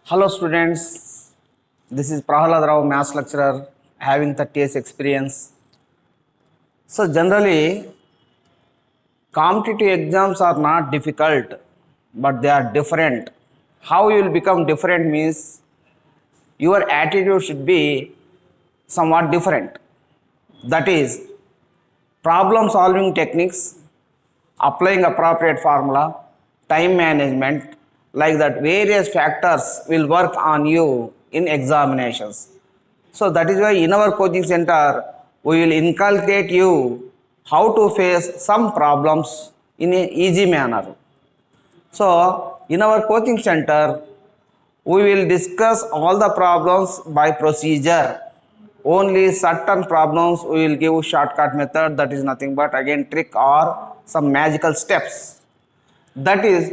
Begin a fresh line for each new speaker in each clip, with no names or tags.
Hello students, this is Prahalad Rao, maths lecturer, having 30 years experience. So generally, competitive exams are not difficult, but they are different. How you will become different means your attitude should be somewhat different. That is, problem solving techniques, applying appropriate formula, time management, like that various factors will work on you in examinations. So that is why in our coaching center, we will inculcate you how to face some problems in an easy manner. So in our coaching center, we will discuss all the problems by procedure. Only certain problems we will give shortcut method, that is nothing but again trick or some magical steps. That is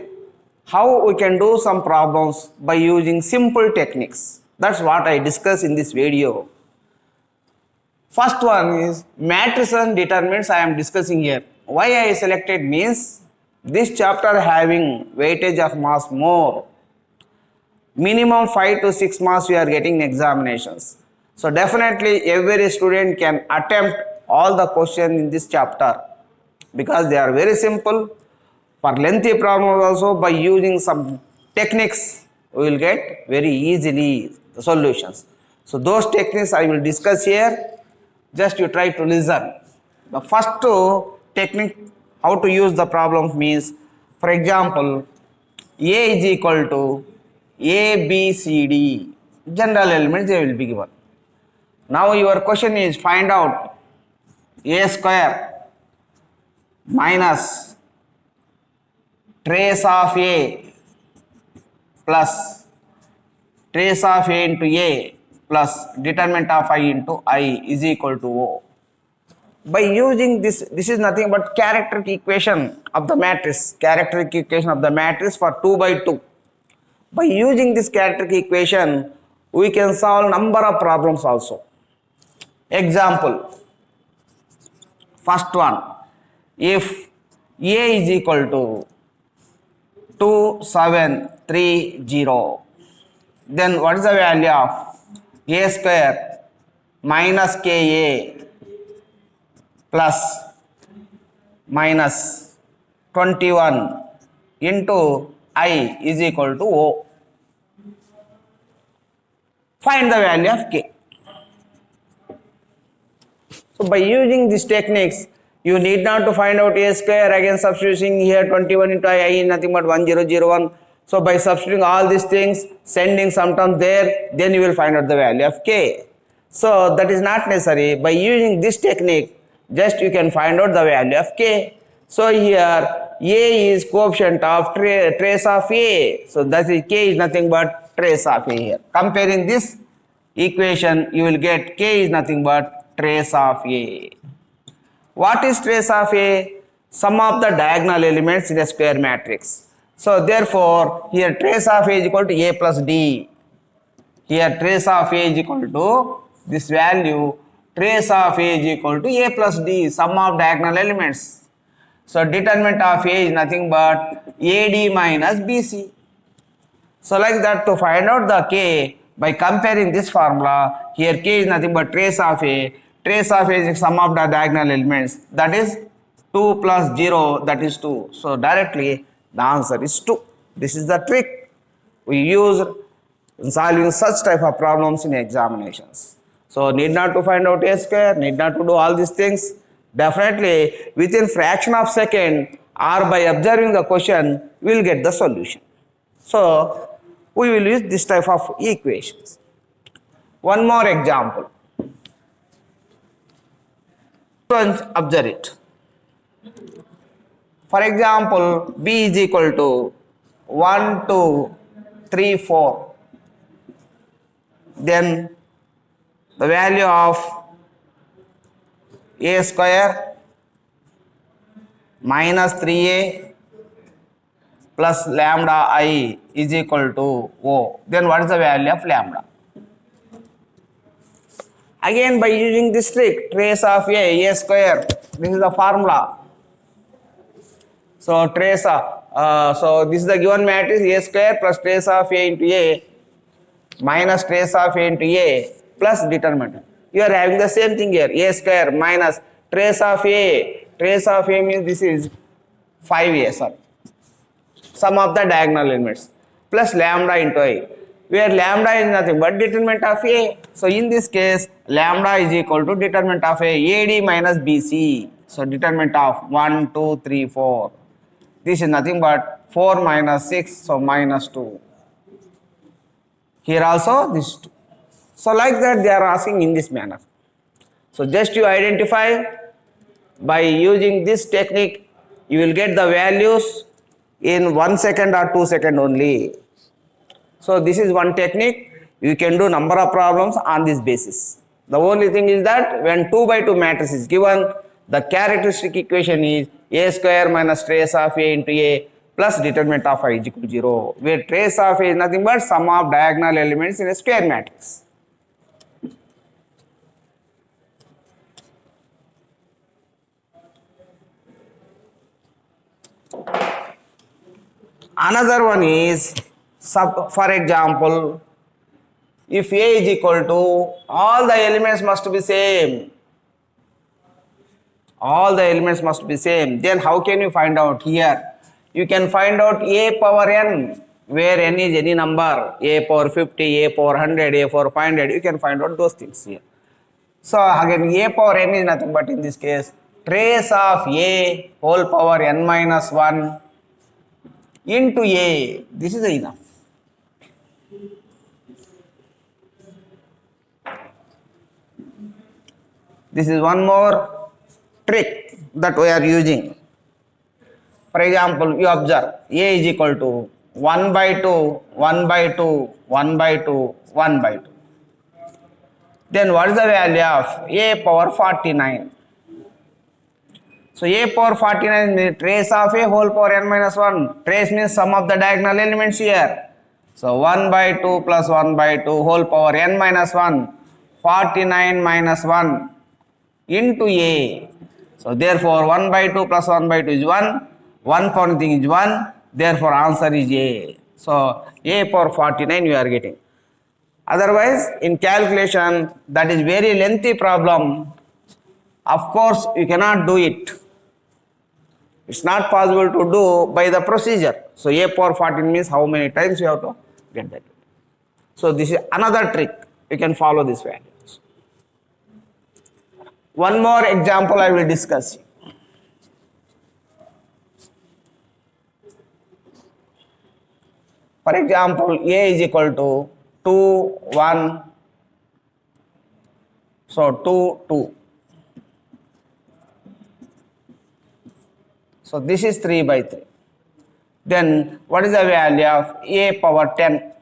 how we can do some problems by using simple techniques. That's what I discuss in this video. First one is matrices and determinants I am discussing here. Why I selected means this chapter having weightage of mass more. Minimum 5 to 6 marks we are getting in examinations. So definitely every student can attempt all the questions in this chapter because they are very simple. For lengthy problems also, by using some techniques we will get very easily the solutions. So those techniques I will discuss here. Just you try to listen. The first technique how to use the problem means, for example, A is equal to A, B, C, D. General elements they will be given. Now your question is find out A square minus trace of A plus trace of A into A plus determinant of I into I is equal to O. By using this is nothing but characteristic equation of the matrix, characteristic equation of the matrix for 2 by 2. By using this characteristic equation, we can solve number of problems also. Example, first one, if A is equal to 2730, then what is the value of A square minus KA plus minus 21 into I is equal to O. Find the value of K. So by using these techniques, you need not to find out A square, again substituting here 21 into I is nothing but 1001. So by substituting all these things, sending some terms there, then you will find out the value of K. So that is not necessary. By using this technique, just you can find out the value of K. So here A is coefficient of trace of A. So that is K is nothing but trace of A here. Comparing this equation, you will get K is nothing but trace of A. What is trace of A? Sum of the diagonal elements in a square matrix. So therefore, here trace of A is equal to A plus D. Here trace of A is equal to this value. Trace of A is equal to A plus D, sum of diagonal elements. So determinant of A is nothing but AD minus BC. So like that, to find out the K, by comparing this formula, here K is nothing but trace of A. Trace of A is sum of the diagonal elements, that is 2 plus 0, that is 2. So directly the answer is 2. This is the trick we use in solving such type of problems in examinations. So need not to find out A square, need not to do all these things. Definitely within fraction of second or by observing the question, we will get the solution. So we will use this type of equations. One more example. Observe it. For example, B is equal to 1, 2, 3, 4. Then the value of A square minus 3A plus lambda I is equal to O. Then what is the value of lambda? Again by using this trick, trace of A square, this is the formula. So trace of, so this is the given matrix A square plus trace of A into A. minus trace of A into A plus determinant. You are having the same thing here, A square minus trace of A. Trace of A means this is 5A, sorry. Sum of the diagonal elements plus lambda into I, where lambda is nothing but determinant of A. So in this case, lambda is equal to determinant of A, AD minus BC. So determinant of 1, 2, 3, 4. This is nothing but 4 minus 6, so minus 2. Here also this 2. So like that they are asking in this manner. So just you identify by using this technique, you will get the values in 1 second or 2 seconds only. So this is one technique. You can do number of problems on this basis. The only thing is that when 2 by 2 matrix is given, the characteristic equation is A square minus trace of A into A plus determinant of I is equal to 0, where trace of A is nothing but sum of diagonal elements in a square matrix. Another one is, for example, if A is equal to, all the elements must be same. All the elements must be same. Then how can you find out here? You can find out A power n, where n is any number, A power 50, A power 100, A power 500. You can find out those things here. So again, A power n is nothing but in this case, trace of A whole power n minus 1 into A. This is enough. This is one more trick that we are using. For example, you observe A is equal to 1 by 2, 1 by 2, 1 by 2, 1 by 2. Then what is the value of A power 49? So A power 49 means trace of A whole power n minus 1. Trace means sum of the diagonal elements here. So 1 by 2 plus 1 by 2 whole power n minus 1. 49 minus 1 into A. So therefore 1 by 2 plus 1 by 2 is 1. 1 power thing is 1. Therefore answer is A. So A power 49 you are getting. Otherwise in calculation, that is very lengthy problem. Of course you cannot do it. It's not possible to do by the procedure. So A power 14 means how many times you have to get that. So this is another trick. You can follow this values. One more example I will discuss. For example, A is equal to 2, 1. So 2, 2. So this is 3 by 3. Then what is the value of A power 10?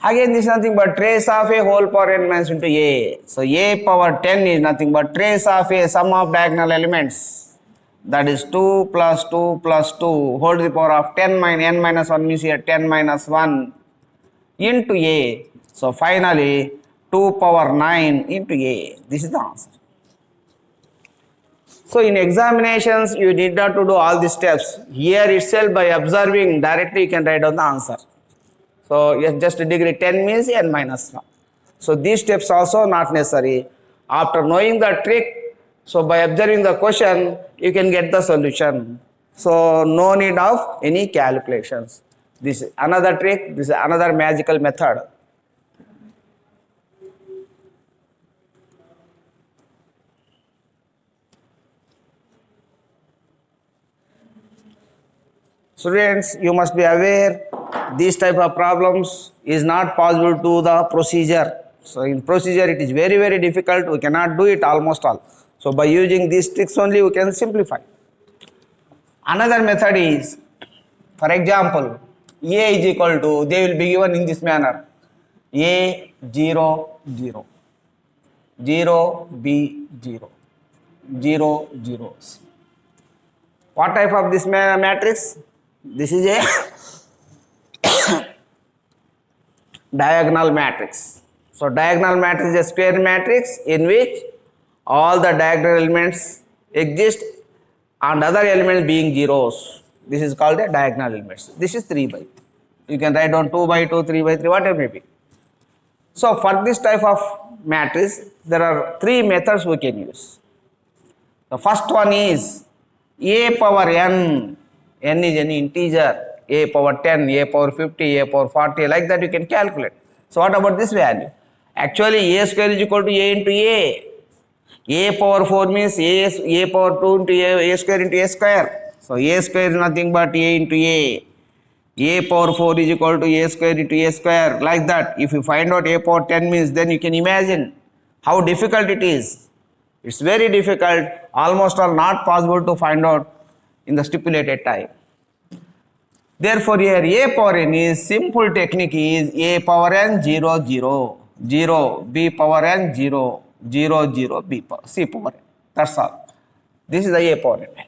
Again this is nothing but trace of A whole power n minus into A. So A power 10 is nothing but trace of A sum of diagonal elements. That is 2 plus 2 plus 2 whole to the power of 10 minus n minus 1 means here 10 minus 1 into A. So finally 2 power 9 into A. This is the answer. So in examinations, you need not to do all these steps. Here itself by observing directly you can write down the answer. So yes, just degree 10 means n minus 1. So these steps also not necessary. After knowing the trick, so by observing the question, you can get the solution. So no need of any calculations. This is another trick, this is another magical method. Students, you must be aware these type of problems is not possible to the procedure. So in procedure it is very, very difficult. We cannot do it almost all. So by using these tricks only we can simplify. Another method is, for example, A is equal to, they will be given in this manner. A 0 0 0 B 0 0 0 C. What type of this matrix? This is a diagonal matrix. So diagonal matrix is a square matrix in which all the diagonal elements exist and other elements being zeros. This is called a diagonal elements. This is 3 by 3. You can write down 2 by 2, 3 by 3, whatever may be. So for this type of matrix, there are three methods we can use. The first one is a power n. N is any integer. A power 10, a power 50, a power 40, like that you can calculate. So what about this value? Actually, a square is equal to a into a. A power 4 means a power 2 into a square into a square. So a square is nothing but a into a. A power 4 is equal to a square into a square, like that. If you find out a power 10 means, then you can imagine how difficult it is. It's very difficult, almost all not possible to find out in the stipulated time. Therefore, here a power n is simple technique is a power n 0 0 0 b power n 0 0 0 b power c power n. That's all. This is the a power n.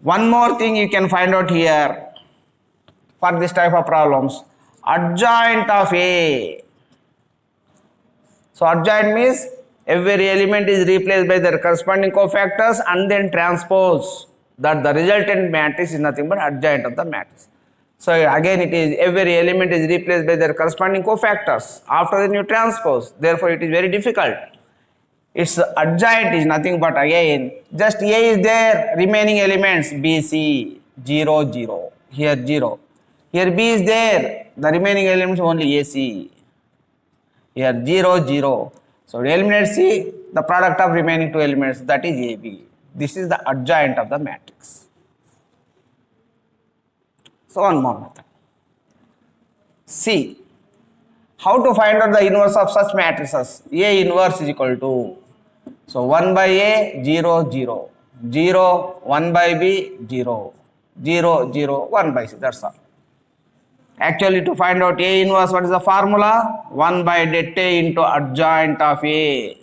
One more thing you can find out here for this type of problems, adjoint of A. So adjoint means every element is replaced by their corresponding cofactors and then transpose, that the resultant matrix is nothing but adjoint of the matrix. So again it is every element is replaced by their corresponding cofactors. After then you transpose, therefore it is very difficult. Its adjoint is nothing but again just A is there, remaining elements B, C, 0, 0, here 0. Here B is there, the remaining elements only A, C. Here 0, 0. So eliminate C, the product of remaining two elements, that is AB. This is the adjoint of the matrix. So one more method. C. How to find out the inverse of such matrices? A inverse is equal to, so 1 by A 0 0 0 1 by B 0 0 0 1 by C, that's all. Actually to find out A inverse, what is the formula? 1 by det A into adjoint of A.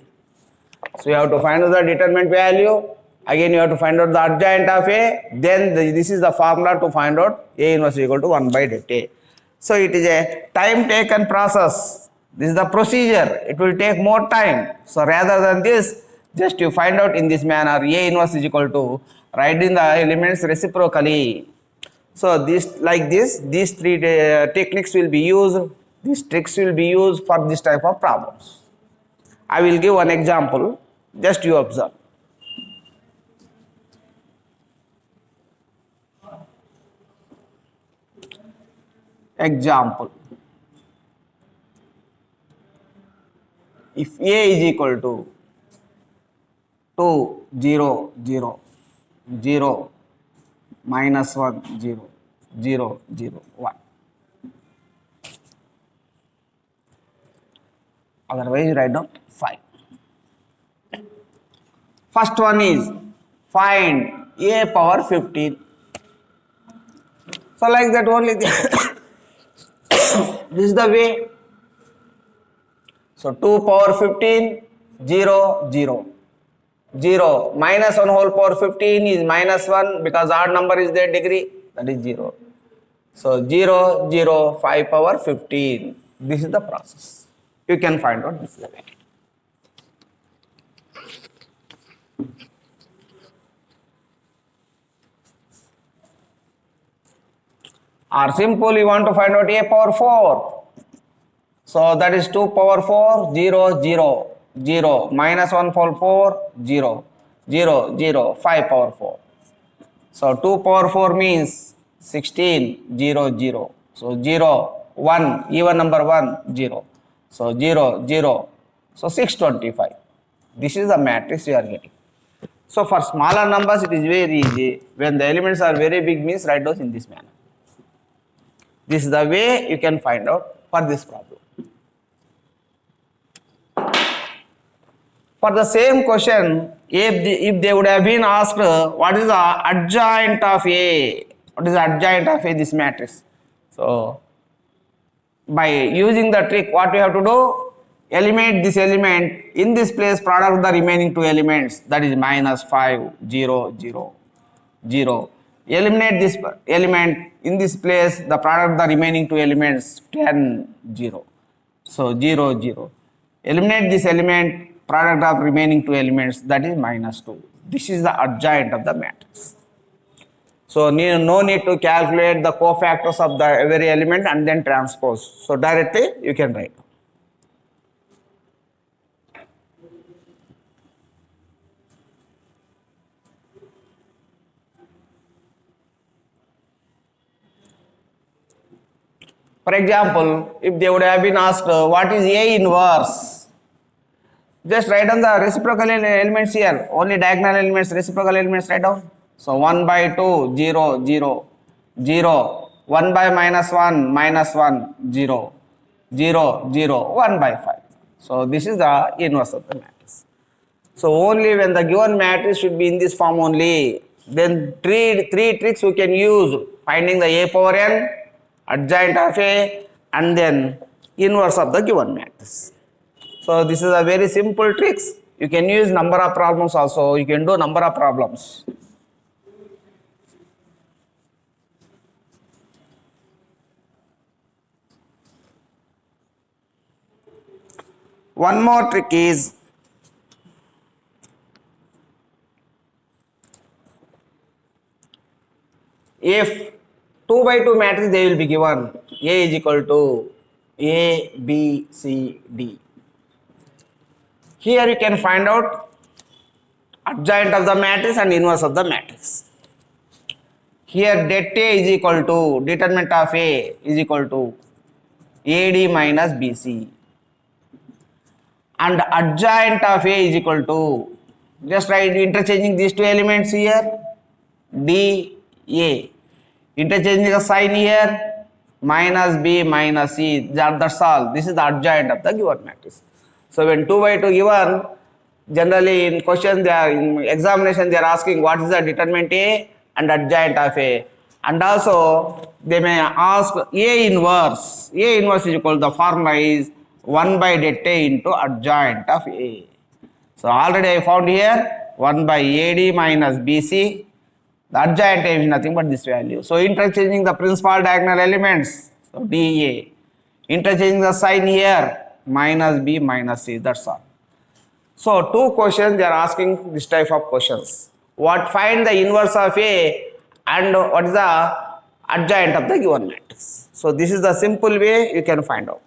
So you have to find out the determinant value. Again you have to find out the adjoint of A. Then this is the formula to find out A inverse is equal to 1 by det A. So it is a time taken process. This is the procedure. It will take more time. So rather than this, just you find out in this manner A inverse is equal to, writing the elements reciprocally. So this, like this, these three techniques will be used. These tricks will be used for this type of problems. I will give one example. Just you observe. Example. If A is equal to 2 0 0 0 minus 1 0 0 0 1, otherwise write down 5. First one is find A power 15. So like that only this is the way. So 2 power 15 0 0 0 minus 1 whole power 15 is minus 1, because odd number is there degree, that is 0. So 0 0 5 power 15. This is the process. You can find out this way. Or simple, you want to find out A power 4. So that is 2 power 4 0 0 0 minus 1 power 4 0 0 0 5 power 4. So 2 power 4 means 16 0 0. So 0 1, even number 1 0. So 0 0. So 625. This is the matrix you are getting. So for smaller numbers it is very easy. When the elements are very big means write those in this manner. This is the way you can find out for this problem. For the same question, if they would have been asked what is the adjoint of A, what is the adjoint of A, this matrix. So by using the trick, what we have to do, eliminate this element, in this place product of the remaining two elements, that is minus 5 0 0 0. Eliminate this element, in this place the product of the remaining two elements 10 0. So 0 0. Eliminate this element, product of remaining two elements, that is minus 2. This is the adjoint of the matrix. So no need to calculate the cofactors of the every element and then transpose. So directly you can write. For example, if they would have been asked what is A inverse, just write down the reciprocal elements here. Only diagonal elements, reciprocal elements write down. So 1 by 2, 0, 0, 0. 1 by minus 1, minus 1, 0, 0, 0, 1 by 5. So this is the inverse of the matrix. So only when the given matrix should be in this form only, then three tricks we can use: finding the A power n, adjoint of A, and then inverse of the given matrix. So this is a very simple tricks. You can use number of problems also. You can do number of problems. One more trick is if 2 by 2 matrix they will be given A is equal to A, B, C, D. Here you can find out adjoint of the matrix and inverse of the matrix. Here det A is equal to determinant of A is equal to AD minus BC, and adjoint of A is equal to, just write interchanging these two elements here, D, A, interchanging the sign here, minus B minus C, that's all. This is the adjoint of the given matrix. So when 2 by 2 given, generally in question they are, in examination they are asking what is the determinant A and adjoint of A, and also they may ask A inverse. A inverse is equal to, the formula is 1 by det A into adjoint of A. So already I found here 1 by AD minus BC. The adjoint is nothing but this value. So interchanging the principal diagonal elements, so DA, interchanging the sign here, minus B minus C, that's all. So two questions they are asking this type of questions. What, find the inverse of A and what is the adjoint of the given matrix. So this is the simple way you can find out.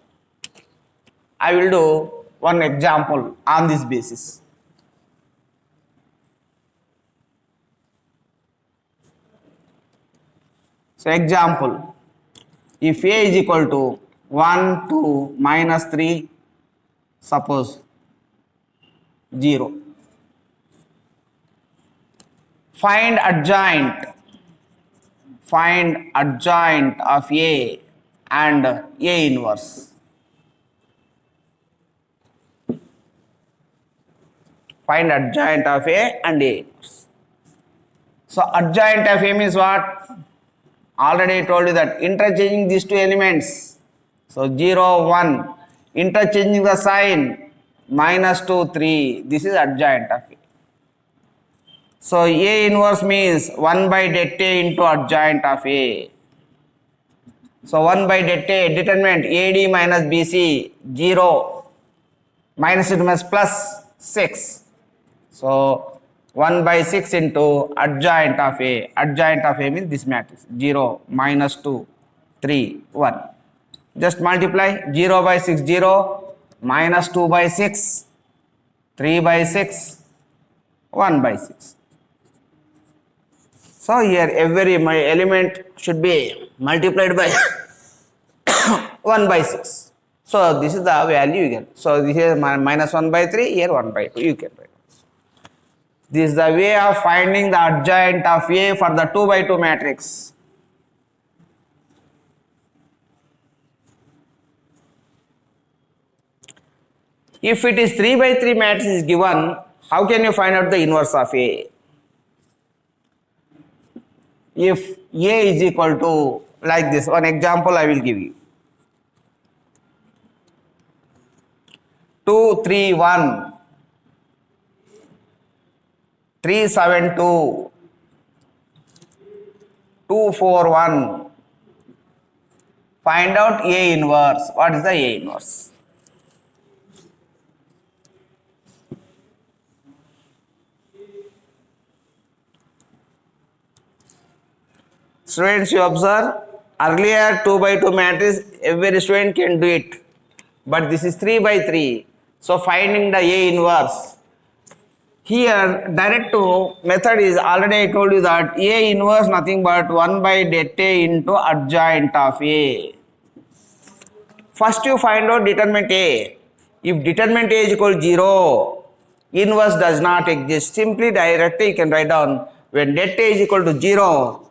I will do one example on this basis. So example, if A is equal to 1, 2, minus 3, suppose 0. Find adjoint of A and A inverse. Find adjoint of A and A inverse. So adjoint of A means what? Already I told you that interchanging these two elements. So 0, 1, interchanging the sign, minus 2, 3. This is adjoint of A. So A inverse means 1 by det A into adjoint of A. So 1 by det A, determinant AD minus BC, 0, minus it means plus 6. So 1 by 6 into adjoint of A. Adjoint of A means this matrix, 0, minus 2, 3, 1. Just multiply 0 by 6, 0, minus 2 by 6, 3 by 6, 1 by 6. So here every element should be multiplied by 1 by 6. So this is the value you get. So this is minus 1 by 3, here 1 by 2 you can write. This is the way of finding the adjoint of A for the 2 by 2 matrix. If it is 3 by 3 matrix is given, how can you find out the inverse of A? If A is equal to, like this, one example I will give you. 2, 3, 1, 3, 7, 2, 2, 4, 1. Find out A inverse. What is the A inverse? Students, you observe, earlier 2 by 2 matrix, every student can do it. But this is 3 by 3. So finding the A inverse. Here, direct to method is already I told you that A inverse nothing but 1 by det A into adjoint of A. First you find out determinant A. If determinant A is equal to 0, inverse does not exist. Simply directly you can write down when det A is equal to 0,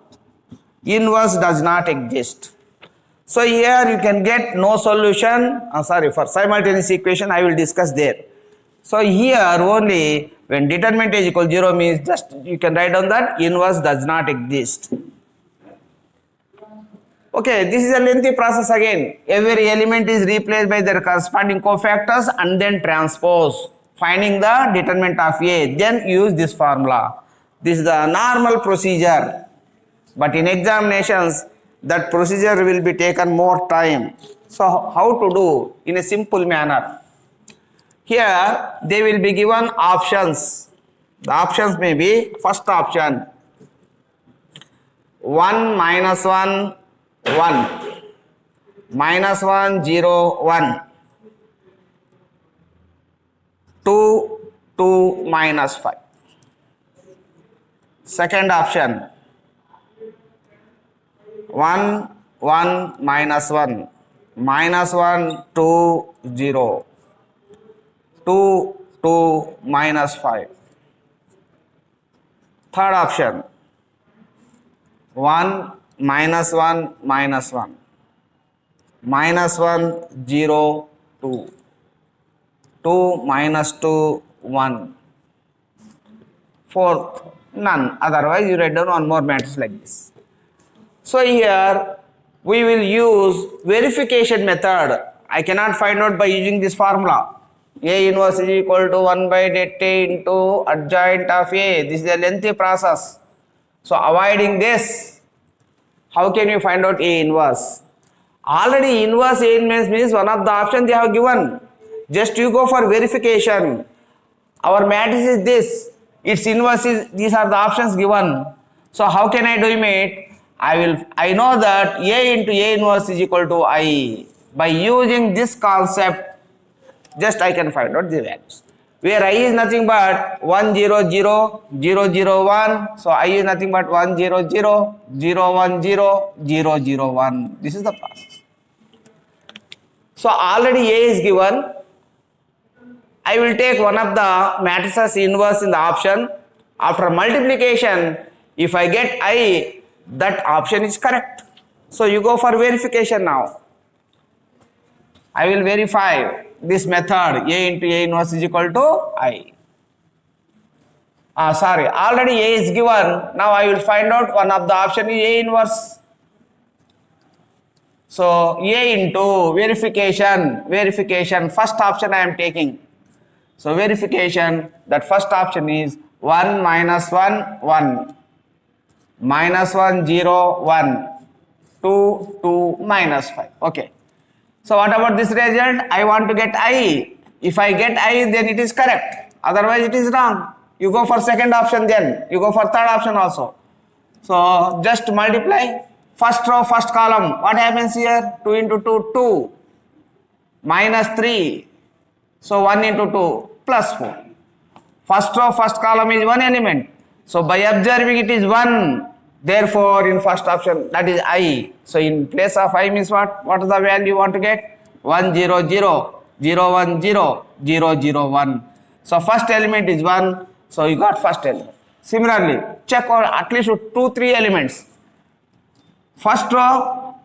inverse does not exist. So here you can get no solution. For simultaneous equation I will discuss there. So here only when determinant is equal to 0 means just you can write down that inverse does not exist. Okay, this is a lengthy process again. Every element is replaced by their corresponding cofactors and then transpose. Finding the determinant of A, then use this formula. This is the normal procedure. But in examinations, that procedure will be taken more time. So how to do in a simple manner? Here they will be given options. The options may be first option 1 minus 1 1 minus 1 0 1 2 2 minus 5. Second option 1 1 minus 1 minus 1 2 0 2 2 minus 5. Third option 1 minus 1 minus 1 minus 1 0 2 2 minus 2 1. Fourth, none. Otherwise you write down one more matrix like this. So here we will use verification method. I cannot find out by using this formula. A inverse is equal to 1 by det A into adjoint of A. This is a lengthy process. So avoiding this, how can you find out A inverse? Already inverse A inverse means one of the options they have given. Just you go for verification. Our matrix is this. Its inverse is, these are the options given. So how can I do it? I know that A into A inverse is equal to I. By using this concept, just I can find out the values. Where I is nothing but 1 0 0 0 0 1. So I is nothing but 1 0 0 0 1 0 0 0 1. This is the process. So already A is given. I will take one of the matrices inverse in the option. After multiplication, if I get I, that option is correct. So you go for verification now. I will verify this method A into A inverse is equal to I. Already A is given. Now I will find out one of the option is A inverse. So A into verification, first option I am taking. So verification, that first option is 1 minus 1 1 minus 1 0 1 2 2 minus 5. Okay. So what about this result? I want to get I. If I get I, then it is correct. Otherwise it is wrong. You go for second option, then you go for third option also. So just multiply first row, first column. What happens here? 2 into 2, 2 minus 3. So 1 into 2 plus 4. First row, first column is one element. So by observing it is 1. Therefore in first option that is I. So in place of I means what? What is the value you want to get? 1 0 0 0 1 0 0 0 1. So first element is 1. So you got first element. Similarly, check or at least 2 3 elements. First row,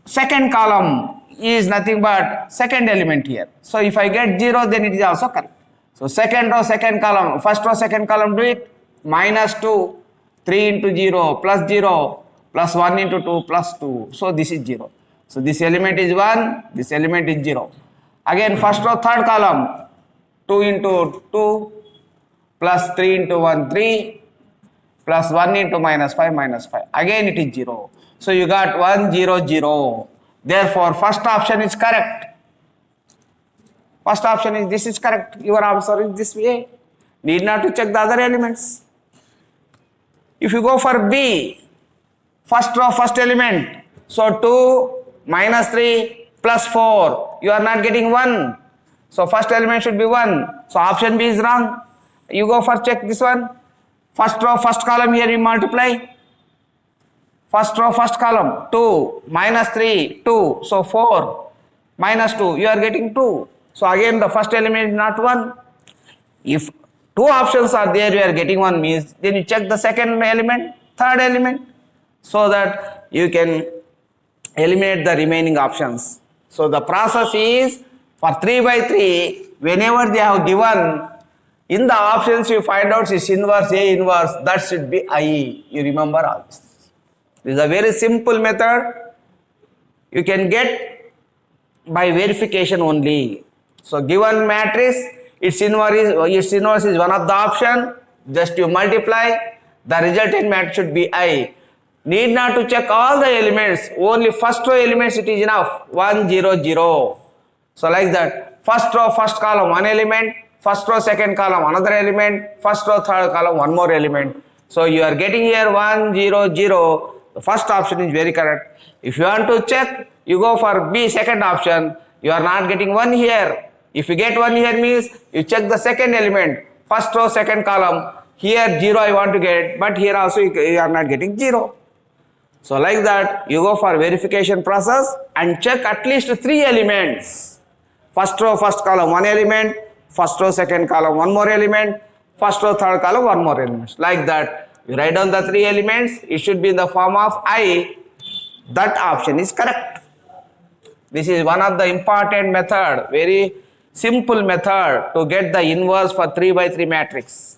second column is nothing but second element here. So if I get 0, then it is also correct. So second row, second column, first row, second column, do it. Minus 2, 3 into 0, plus 1 into 2, plus 2. So this is 0. So this element is 1, this element is 0. Again, first row, third column, 2 into 2, plus 3 into 1, 3, plus 1 into minus 5, minus 5. Again it is 0. So you got 1 0 0. Therefore first option is correct. First option is this is correct. Your answer is this way. Need not to check the other elements. If you go for B, First row, first element. So 2 minus 3 plus 4. You are not getting 1. So first element should be 1. So option B is wrong. You go for check this one. First row, first column, here you multiply. First row, first column, 2 minus 3, 2. So 4 minus 2, you are getting 2. So again the first element is not 1. If two options are there, you are getting 1 means, then you check the second element, third element, so that you can eliminate the remaining options. So the process is for 3 by 3, whenever they have given in the options, you find out is inverse, A inverse, that should be I. You remember all this. This is a very simple method. You can get by verification only. So given matrix, its inverse is one of the option. Just you multiply, the resultant matrix should be I. Need not to check all the elements, only first row elements it is enough, 1, 0, 0. So like that, first row, first column, one element, first row, second column, another element, first row, third column, one more element. So you are getting here 1, 0, 0. The first option is very correct. If you want to check, you go for B, second option. You are not getting 1 here. If you get 1 here means, you check the second element, first row, second column. Here 0 I want to get, but here also you are not getting 0. So like that, you go for verification process and check at least 3 elements. First row, first column, 1 element, first row, second column, 1 more element, first row, third column, 1 more element. Like that, you write down the 3 elements, it should be in the form of I. That option is correct. This is one of the important method, very simple method to get the inverse for 3 by 3 matrix.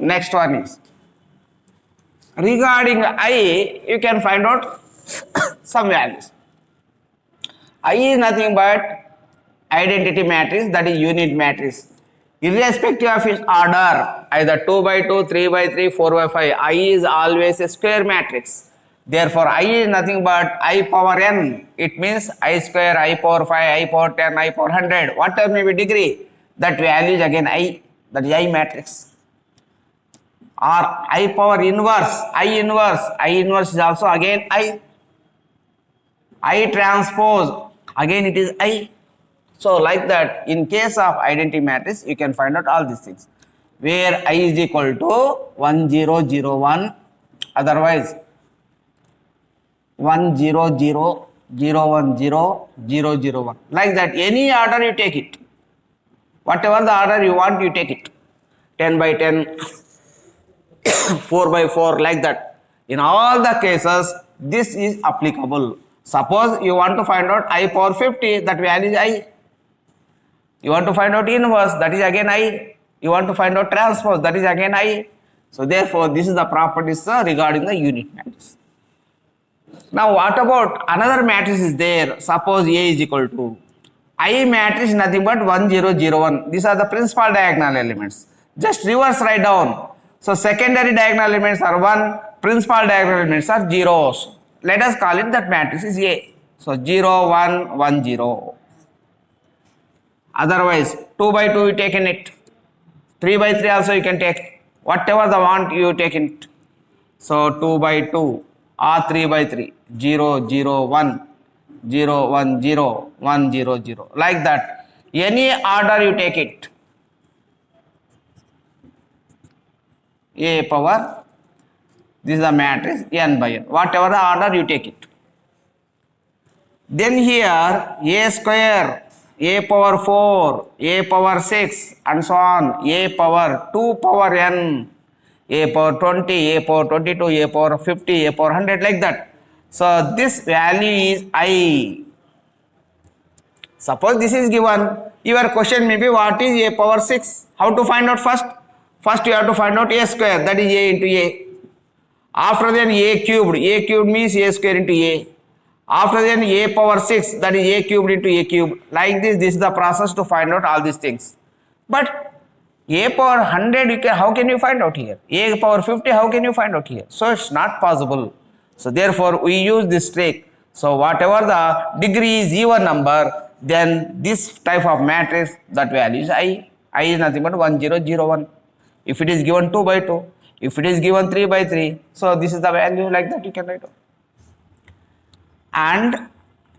Next one is, regarding I, you can find out some values. I is nothing but identity matrix, that is unit matrix. Irrespective of its order, either 2 by 2, 3 by 3, 4 by 5, I is always a square matrix. Therefore, I is nothing but I power n. It means I square, I power 5, I power 10, I power 100, whatever may be degree, that value is again I, that is I matrix. Or I power inverse, I inverse is also again I transpose, again it is I. So like that, in case of identity matrix, you can find out all these things, where I is equal to 1, 0, 0, 1, otherwise 1, 0, 0, 0, 1, 0, 0, 0, 1. Like that, any order you take it. Whatever the order you want, you take it. 10 by 10, 4 by 4, like that. In all the cases, this is applicable. Suppose you want to find out I power 50, that value is I. You want to find out inverse, that is again I. You want to find out transpose, that is again I. So therefore, this is the properties regarding the unit matrix. Now what about another matrix is there? Suppose A is equal to I matrix nothing but 1, 0, 0, 1. These are the principal diagonal elements. Just reverse write down. So secondary diagonal elements are 1, principal diagonal elements are zeros. Let us call it that matrix is A. So 0, 1, 1, 0. Otherwise 2 by 2 you take in it. 3 by 3 also you can take. Whatever the want you take in it. So 2 by 2 or 3 by 3. 0, 0, 1, 0, 1, 0, 1, 0, 0. Like that. Any order you take it. A power, this is the matrix n by n, whatever the order you take it. Then here A square, A power 4, A power 6 and so on, A power 2 power n, A power 20, A power 22, A power 50, A power 100, like that. So this value is I. Suppose this is given, your question may be what is A power 6? How to find out first? First you have to find out A square, that is A into A. After then A cubed means A square into A. After then A power 6, that is A cubed into A cubed. Like this is the process to find out all these things. But A power 100, how can you find out here? A power 50, how can you find out here? So it's not possible. So therefore we use this trick. So whatever the degree is even number, then this type of matrix, that value is I. I is nothing but 1 0 0 1. If it is given 2 by 2, if it is given 3 by 3, so this is the value, like that you can write down. And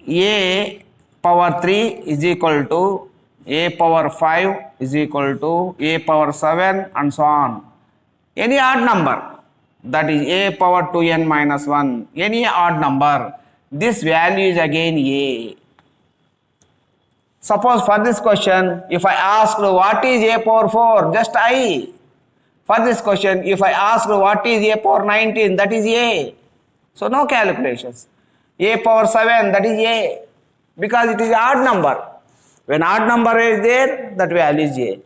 a power 3 is equal to a power 5 is equal to a power 7 and so on. Any odd number, that is a power 2n minus 1, any odd number, this value is again a. Suppose for this question, if I ask what is a power 4, just I. For this question, if I ask what is a power 19, that is a. So no calculations. A power 7, that is a, because it is odd number. When odd number is there, that value is a.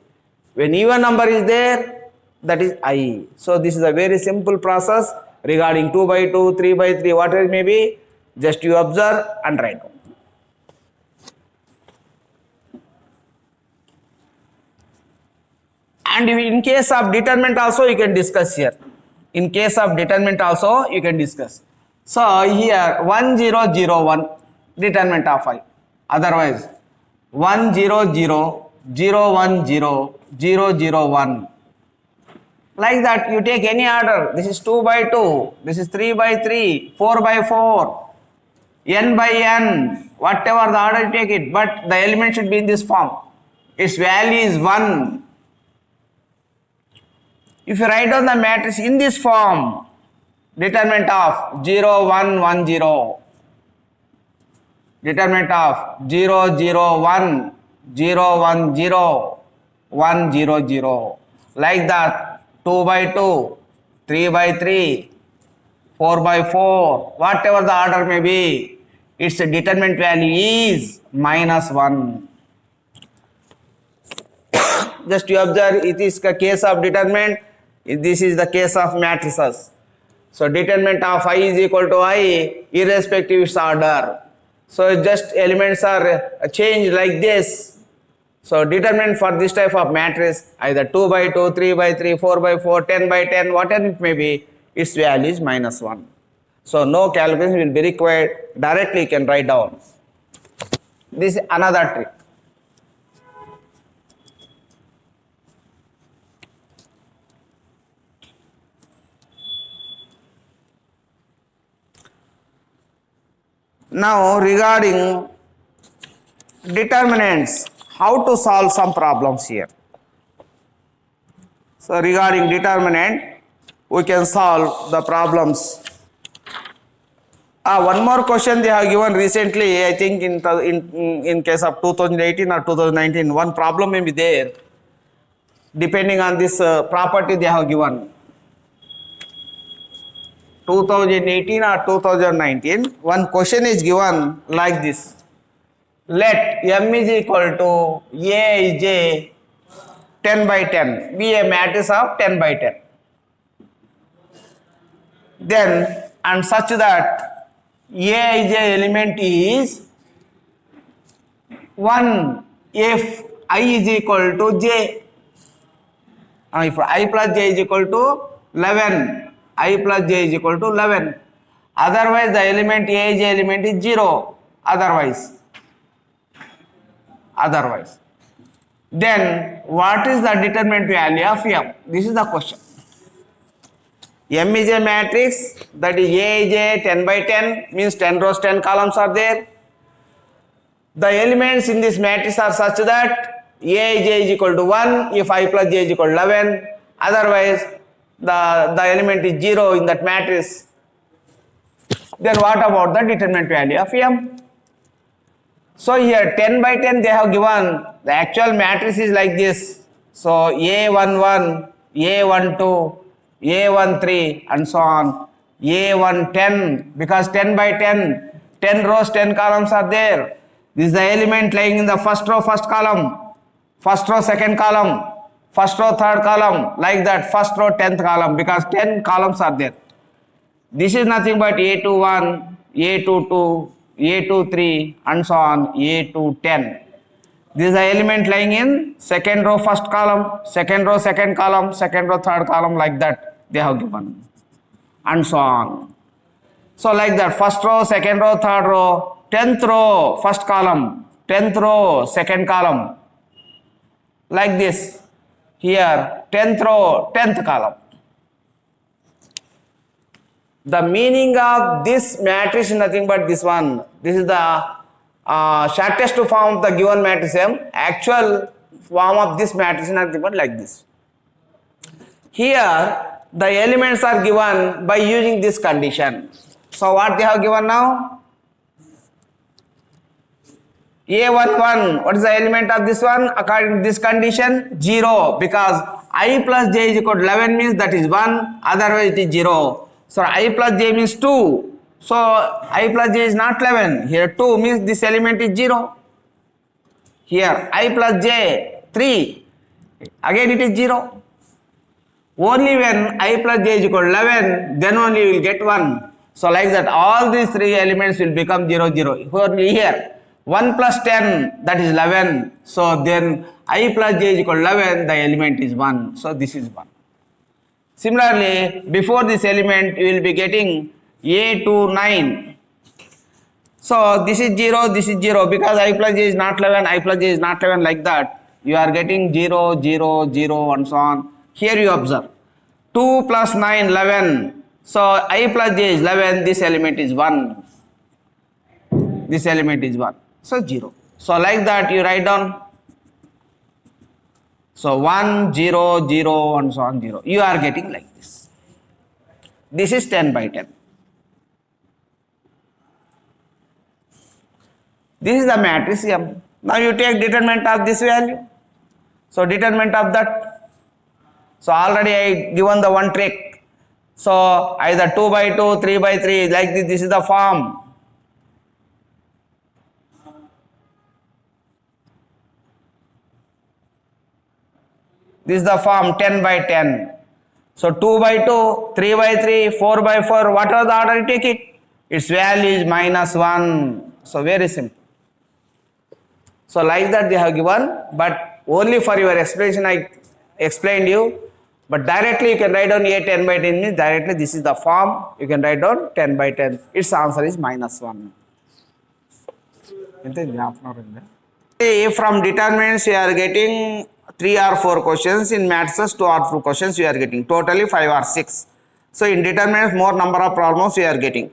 When even number is there, that is I. So this is a very simple process regarding 2 by 2, 3 by 3, whatever it may be. Just you observe and write down. And in case of determinant also you can discuss here. In case of determinant also you can discuss. So here 1 0 0 1 determinant of I. Otherwise 1 0 0 0 1 0 0 0 1. Like that you take any order. This is 2 by 2. This is 3 by 3. 4 by 4. N by n. Whatever the order you take it. But the element should be in this form. Its value is 1. If you write down the matrix in this form, determinant of 0 1 1 0, determinant of 0 0 1 0 1 0 1 0 0, like that 2 by 2, 3 by 3, 4 by 4, whatever the order may be, its determinant value is minus 1. Just you observe, it is a case of determinant. This is the case of matrices. So determinant of I is equal to I irrespective of its order. So just elements are changed like this. So determinant for this type of matrix, either 2 by 2, 3 by 3, 4 by 4, 10 by 10, whatever it may be, its value is minus 1. So no calculation will be required. Directly you can write down. This is another trick. Now regarding determinants, how to solve some problems here. So regarding determinant, we can solve the problems. One more question they have given recently, I think in case of 2018 or 2019, one problem may be there. Depending on this property they have given. 2018 or 2019, one question is given like this. Let M is equal to Aij 10 by 10 be a matrix of 10 by 10. Then, and such that Aij element is 1 if I is equal to j. If I plus j is equal to 11, I plus j is equal to 11. Otherwise, the element Aij element is 0. Otherwise. Then, what is the determinant value of M? This is the question. M is a matrix, that is Aij 10 by 10, means 10 rows, 10 columns are there. The elements in this matrix are such that Aij is equal to 1 if I plus j is equal to 11. Otherwise, the element is 0 in that matrix. Then what about the determinant value of M? So here 10 by 10 they have given, the actual matrix is like this. So A11, A12, A13 and so on. A110, because 10 by 10, 10 rows, 10 columns are there. This is the element lying in the first row, first column, first row, second column, first row, third column, like that, first row, 10th column, because 10 columns are there. This is nothing but A21, A22, A23 and so on, A210. This is the element lying in second row, first column, second row, second column, second row, third column, like that they have given and so on. So like that, first row, second row, third row, 10th row, first column, 10th row, second column. Like this. Here, 10th row, 10th column. The meaning of this matrix is nothing but this one. This is the shortest form of the given matrix M. Actual form of this matrix is nothing but like this. Here, the elements are given by using this condition. So what they have given now? A11, what is the element of this one? According to this condition, 0, because I plus j is equal to 11 means that is 1, otherwise it is 0. So I plus j means 2. So I plus j is not 11. Here 2 means this element is 0. Here I plus j 3. Again it is 0. Only when I plus j is equal to 11, then only you will get 1. So like that, all these three elements will become 0, 0. Only here 1 plus 10, that is 11. So then I plus j is equal to 11, the element is 1. So this is 1. Similarly, before this element, you will be getting a to 9. So this is 0, this is 0, because I plus j is not 11, I plus j is not 11, like that. You are getting 0, 0, 0 and so on. Here you observe. 2 plus 9, 11. So I plus j is 11, this element is 1. This element is 1. So 0. So like that you write down. So 1, 0, 0 and so on 0. You are getting like this. This is 10 by 10. This is the matrix M. Now you take determinant of this value. So determinant of that. So already I given the one trick. So either 2 by 2, 3 by 3, like this, this is the form. This is the form 10 by 10. So 2 by 2, 3 by 3, 4 by 4, whatever the order you take it, its value is minus 1. So very simple. So like that they have given, but only for your explanation I explained you. But directly you can write down a 10 by 10 means directly this is the form. You can write down 10 by 10. Its answer is minus 1. From determinants you are getting 3 or 4 questions. In maths 2 or 2 questions you are getting. Totally 5 or 6. So in determinants more number of problems you are getting.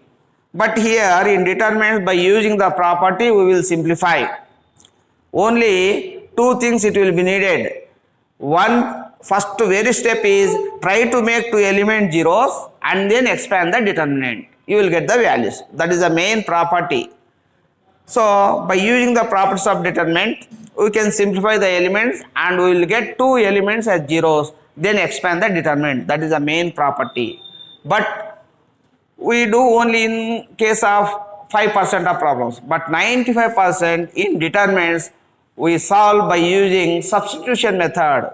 But here in determinants by using the property we will simplify. Only 2 things it will be needed. One, first very step is try to make 2 element zeros and then expand the determinant. You will get the values. That is the main property. So by using the properties of determinant, we can simplify the elements and we will get 2 elements as zeros, then expand the determinant. That is the main property. But we do only in case of 5% of problems. But 95% in determinants we solve by using substitution method.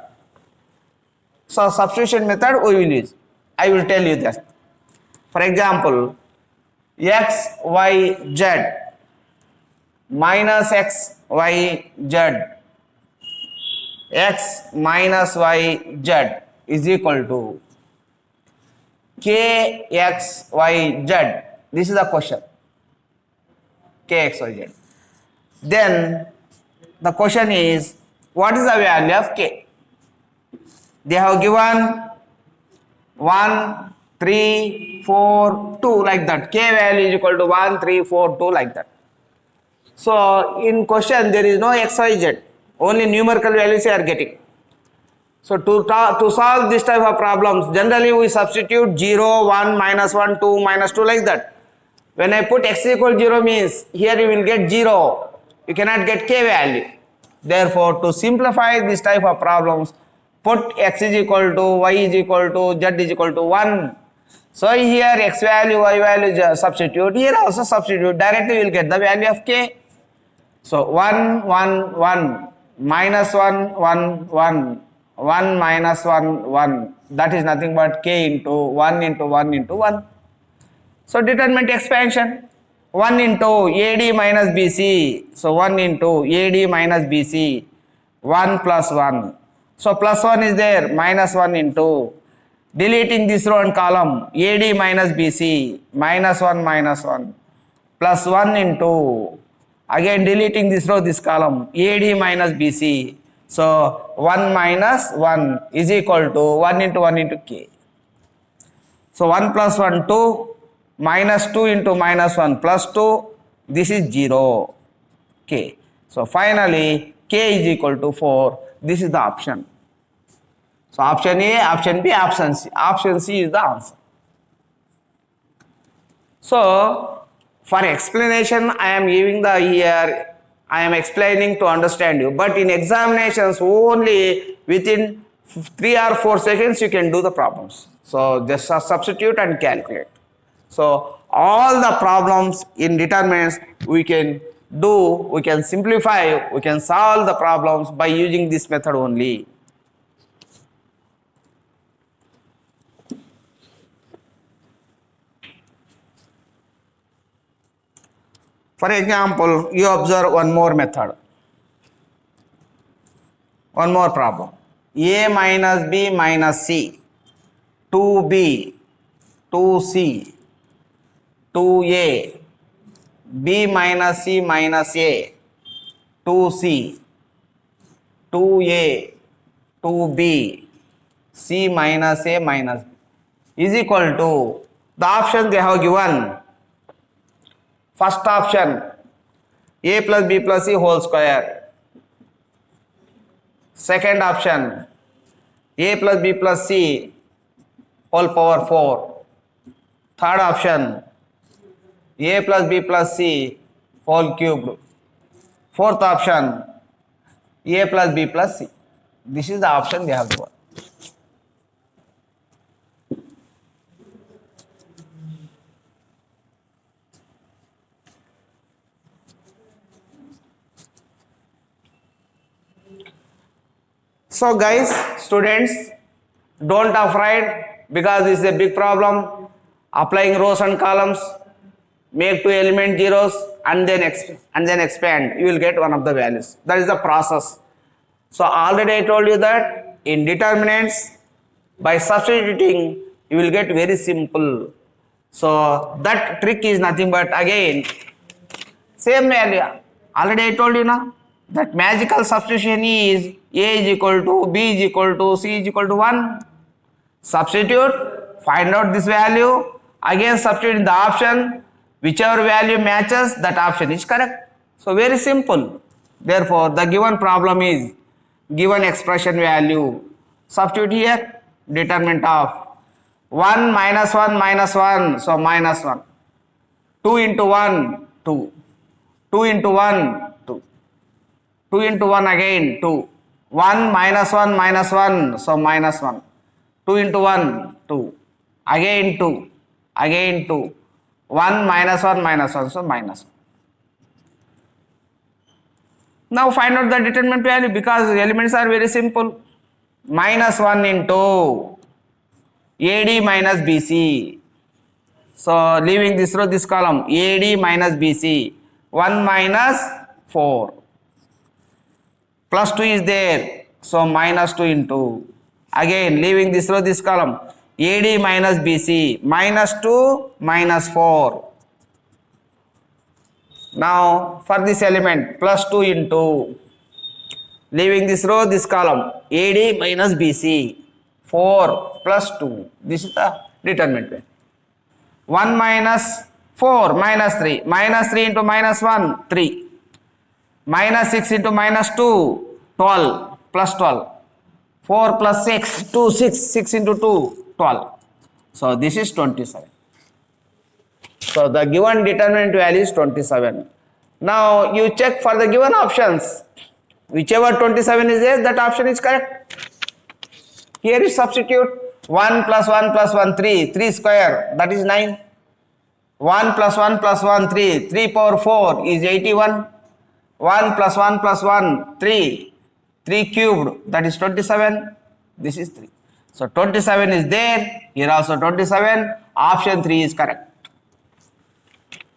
So substitution method we will use. I will tell you that. For example, x, y, z minus x, y, z, x minus y, z is equal to k, x, y, z. This is the question. K, x, y, z. Then the question is, what is the value of k? They have given 1, 3, 4, 2 like that. K value is equal to 1, 3, 4, 2 like that. So in question there is no x, y, z. Only numerical values you are getting. So to solve this type of problems, generally we substitute 0, 1, minus 1, 2, minus 2 like that. When I put x equal 0 means here you will get 0. You cannot get k value. Therefore, to simplify this type of problems, put x is equal to, y is equal to, z is equal to 1. So here x value, y value substitute. Here also substitute. Directly you will get the value of k. So 1, 1, 1, minus 1, 1, 1, 1 minus 1, 1. That is nothing but k into 1 into 1 into 1. So determinant expansion. 1 into AD minus BC. So 1 into AD minus BC. 1 plus 1. So plus 1 is there. Minus 1 into Deleting this row and column, AD minus BC, minus 1, plus 1 into, again deleting this row, this column, AD minus BC. So 1 minus 1 is equal to 1 into 1 into K. So 1 plus 1, 2, minus 2 into minus 1 plus 2, this is 0, K. So finally, K is equal to 4. This is the option. So option A, option B, option C. Option C is the answer. So for explanation, I am giving the here, I am explaining to understand you. But in examinations, only within 3 or 4 seconds, you can do the problems. So just substitute and calculate. So all the problems in determinants we can do, we can simplify, we can solve the problems by using this method only. For example, you observe one more method, one more problem. A minus B minus C, 2B, 2C, 2A, B minus C minus A, 2C, 2A, 2B, C minus A minus B is equal to the option they have given. First option, A plus B plus C whole square. Second option, A plus B plus C whole power 4. Third option, A plus B plus C whole cubed. Fourth option, A plus B plus C. This is the option they have given. So guys, students, don't afraid because this is a big problem. Applying rows and columns, make 2 element zeros and then expand. You will get one of the values. That is the process. So already I told you that in determinants, by substituting, you will get very simple. So that trick is nothing but again same value. Already I told you now that magical substitution is A is equal to B is equal to C is equal to 1. Substitute, find out this value, again substitute in the option, whichever value matches, that option is correct. So very simple. Therefore, the given problem is given expression value. Substitute here, determinant of 1 minus 1 minus 1, so minus 1. 2 into 1, 2. 2 into 1, 2. 2 into 1 again, 2. 1 minus 1 minus 1, so minus 1. 2 into 1, 2. Again 2. Again 2. 1 minus 1 minus 1, so minus 1. Now find out the determinant value because the elements are very simple. Minus 1 into AD minus BC. So leaving this row, this column, AD minus BC. 1 minus 4. Plus 2 is there. So minus 2 into. Again leaving this row, this column, AD minus BC. Minus 2 minus 4. Now for this element, plus 2 into. Leaving this row, this column, AD minus BC. 4 plus 2. This is the determinant value. 1 minus 4 minus 3. Minus 3 into minus 1, 3. Minus 6 into minus 2, 12 plus 12. 4 plus 6, 2, 6. 6 into 2, 12. So this is 27. So the given determinant value is 27. Now you check for the given options. Whichever 27 is there, that option is correct. Here is substitute. 1 plus 1 plus 1, 3. 3 square, that is 9. 1 plus 1 plus 1, 3. 3 power 4 is 81. 1 plus 1 plus 1, 3. 3 cubed, that is 27. This is 3. So 27 is there. Here also 27. Option 3 is correct.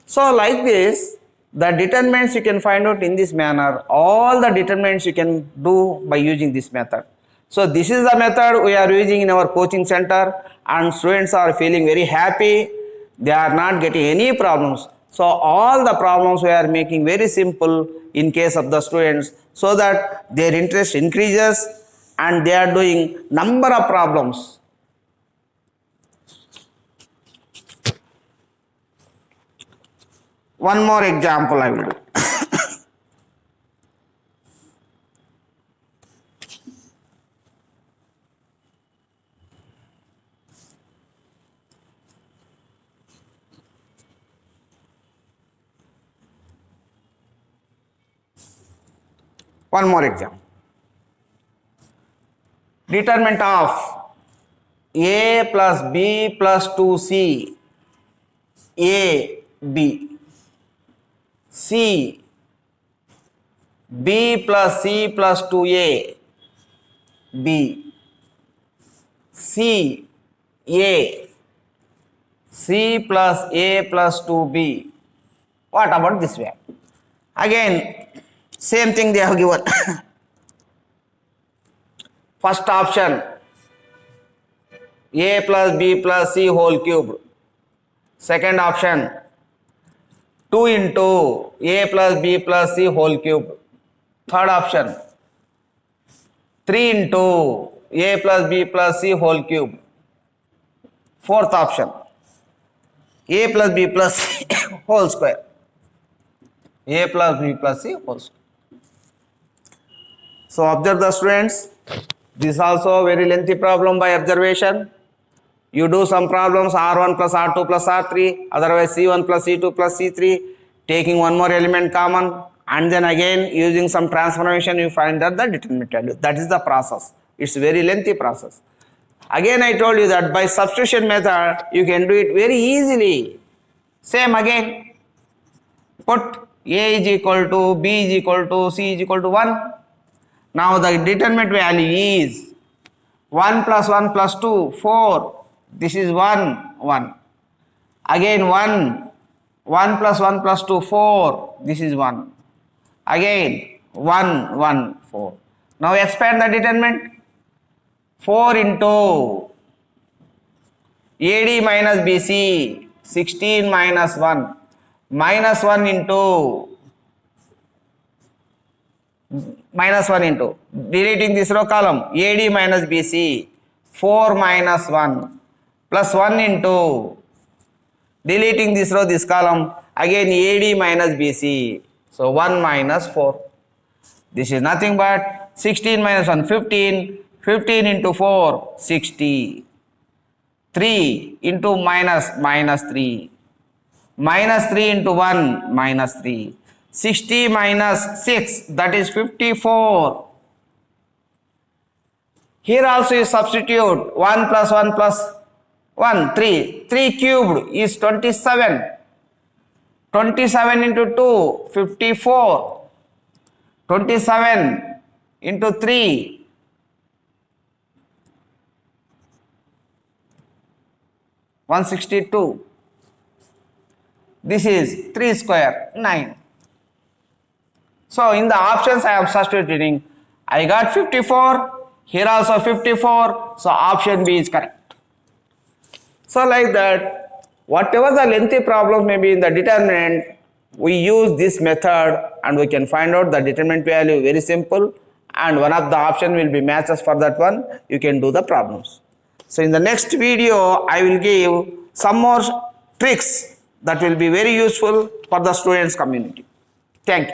So like this, the determinants you can find out in this manner. All the determinants you can do by using this method. So this is the method we are using in our coaching center, and students are feeling very happy. They are not getting any problems. So all the problems we are making very simple in case of the students, so that their interest increases and they are doing number of problems. One more example I will do. One more example. Determinant of a plus b plus 2c, a, b, c, b plus c plus 2a, b, c, a, c plus a plus 2b. What about this way? Again, same thing they have given. First option, a plus b plus c whole cube. Second option, 2 into a plus b plus c whole cube. Third option, 3 into a plus b plus c whole cube. Fourth option, a plus b plus c whole square. A plus b plus c whole square. So observe the students. This is also a very lengthy problem by observation. You do some problems R1 plus R2 plus R3, otherwise C1 plus C2 plus C3, taking one more element common, and then again using some transformation you find that the determinant value. That is the process. It's a very lengthy process. Again I told you that by substitution method you can do it very easily. Same again. Put A is equal to B is equal to C is equal to 1. Now the determinant value is 1 plus 1 plus 2, 4. This is 1, 1. Again 1, 1 plus 1 plus 2, 4. This is 1. Again 1, 1, 4. Now expand the determinant. 4 into AD minus BC, 16 minus 1. Minus 1 into deleting this row column, AD minus BC, 4 minus 1, plus 1 into deleting this row, this column, again AD minus BC, so 1 minus 4. This is nothing but 16 minus 1, 15, 15 into 4, 60, 3 into minus 3, minus 3 into 1, minus 3. 60 minus 6, that is 54. Here also you substitute 1 plus 1 plus 1, 3. 3 cubed is 27. 27 into 2, 54. 27 into 3, 162. This is 3 square, 9. So in the options I am substituting, I got 54, here also 54, so option B is correct. So like that, whatever the lengthy problem may be in the determinant, we use this method and we can find out the determinant value, very simple, and one of the option will be matches for that one, you can do the problems. So in the next video, I will give some more tricks that will be very useful for the students community. Thank you.